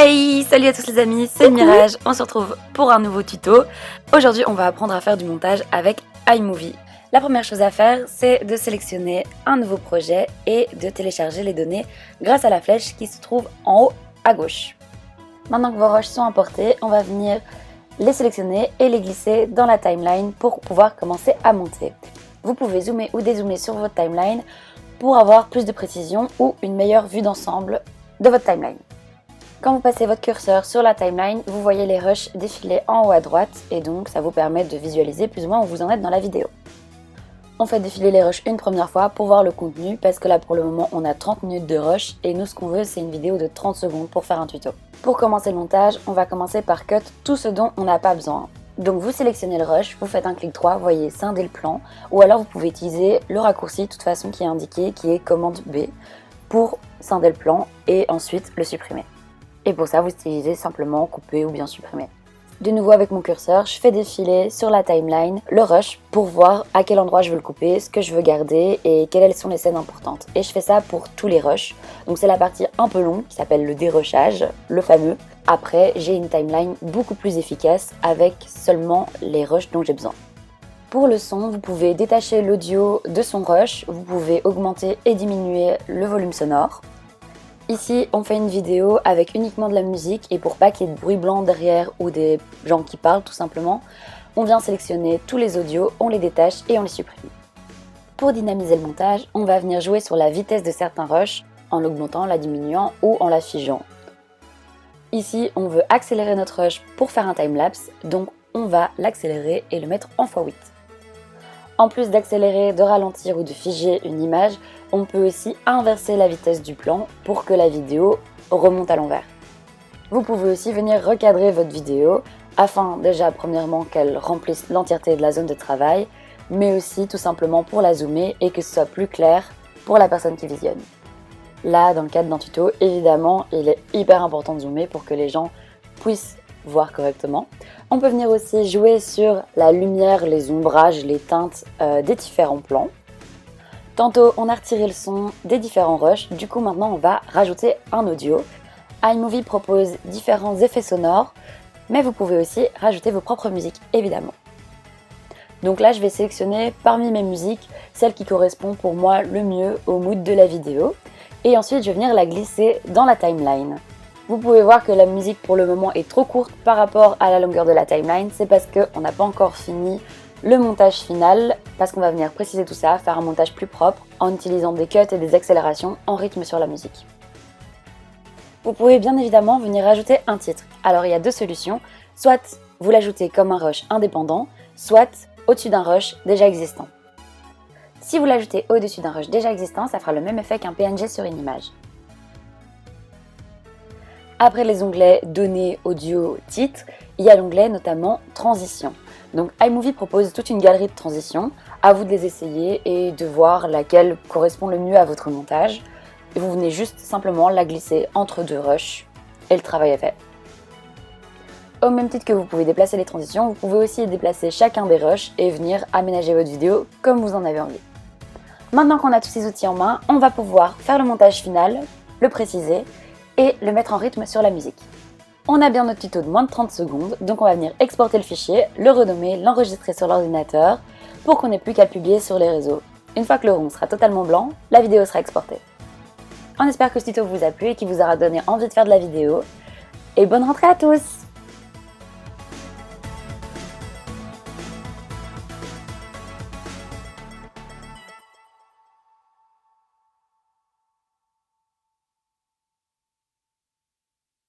Hey, salut à tous les amis, c'est Mirage, on se retrouve pour un nouveau tuto. Aujourd'hui on va apprendre à faire du montage avec iMovie. La première chose à faire, c'est de sélectionner un nouveau projet et de télécharger les données grâce à la flèche qui se trouve en haut à gauche. Maintenant que vos rushs sont importés, on va venir les sélectionner et les glisser dans la timeline pour pouvoir commencer à monter. Vous pouvez zoomer ou dézoomer sur votre timeline pour avoir plus de précision ou une meilleure vue d'ensemble de votre timeline. Quand vous passez votre curseur sur la timeline, vous voyez les rushs défiler en haut à droite et donc ça vous permet de visualiser plus ou moins où vous en êtes dans la vidéo. On fait défiler les rushs une première fois pour voir le contenu parce que là pour le moment on a 30 minutes de rush et nous ce qu'on veut c'est une vidéo de 30 secondes pour faire un tuto. Pour commencer le montage, on va commencer par cut tout ce dont on n'a pas besoin. Donc vous sélectionnez le rush, vous faites un clic droit, vous voyez scinder le plan ou alors vous pouvez utiliser le raccourci de toute façon qui est indiqué qui est commande B pour scinder le plan et ensuite le supprimer. Et pour ça, vous utilisez simplement couper ou bien supprimer. De nouveau avec mon curseur, je fais défiler sur la timeline le rush pour voir à quel endroit je veux le couper, ce que je veux garder et quelles sont les scènes importantes. Et je fais ça pour tous les rushs. Donc c'est la partie un peu longue qui s'appelle le dérushage, le fameux. Après, j'ai une timeline beaucoup plus efficace avec seulement les rushs dont j'ai besoin. Pour le son, vous pouvez détacher l'audio de son rush, vous pouvez augmenter et diminuer le volume sonore. Ici, on fait une vidéo avec uniquement de la musique et pour pas qu'il y ait de bruit blanc derrière ou des gens qui parlent tout simplement, on vient sélectionner tous les audios, on les détache et on les supprime. Pour dynamiser le montage, on va venir jouer sur la vitesse de certains rushs en l'augmentant, la diminuant ou en la figeant. Ici, on veut accélérer notre rush pour faire un timelapse, donc on va l'accélérer et le mettre en x8. En plus d'accélérer, de ralentir ou de figer une image, on peut aussi inverser la vitesse du plan pour que la vidéo remonte à l'envers. Vous pouvez aussi venir recadrer votre vidéo afin déjà premièrement qu'elle remplisse l'entièreté de la zone de travail, mais aussi tout simplement pour la zoomer et que ce soit plus clair pour la personne qui visionne. Là, dans le cadre d'un tuto, évidemment, il est hyper important de zoomer pour que les gens puissent voir correctement. On peut venir aussi jouer sur la lumière, les ombrages, les teintes des différents plans. Tantôt, on a retiré le son des différents rushs, du coup maintenant on va rajouter un audio. iMovie propose différents effets sonores, mais vous pouvez aussi rajouter vos propres musiques, évidemment. Donc là, je vais sélectionner parmi mes musiques celle qui correspond pour moi le mieux au mood de la vidéo. Et ensuite, je vais venir la glisser dans la timeline. Vous pouvez voir que la musique pour le moment est trop courte par rapport à la longueur de la timeline, c'est parce qu'on n'a pas encore fini le montage final, parce qu'on va venir préciser tout ça, faire un montage plus propre en utilisant des cuts et des accélérations en rythme sur la musique. Vous pouvez bien évidemment venir ajouter un titre. Alors il y a deux solutions, soit vous l'ajoutez comme un rush indépendant, soit au-dessus d'un rush déjà existant. Si vous l'ajoutez au-dessus d'un rush déjà existant, ça fera le même effet qu'un PNG sur une image. Après les onglets Données, Audio, Titre, il y a l'onglet notamment Transition. Donc iMovie propose toute une galerie de transitions, à vous de les essayer et de voir laquelle correspond le mieux à votre montage. Et vous venez juste simplement la glisser entre deux rushs et le travail est fait. Au même titre que vous pouvez déplacer les transitions, vous pouvez aussi déplacer chacun des rushs et venir aménager votre vidéo comme vous en avez envie. Maintenant qu'on a tous ces outils en main, on va pouvoir faire le montage final, le préciser et le mettre en rythme sur la musique. On a bien notre tuto de moins de 30 secondes, donc on va venir exporter le fichier, le renommer, l'enregistrer sur l'ordinateur pour qu'on n'ait plus qu'à le publier sur les réseaux. Une fois que le rond sera totalement blanc, la vidéo sera exportée. On espère que ce tuto vous a plu et qu'il vous aura donné envie de faire de la vidéo. Et bonne rentrée à tous!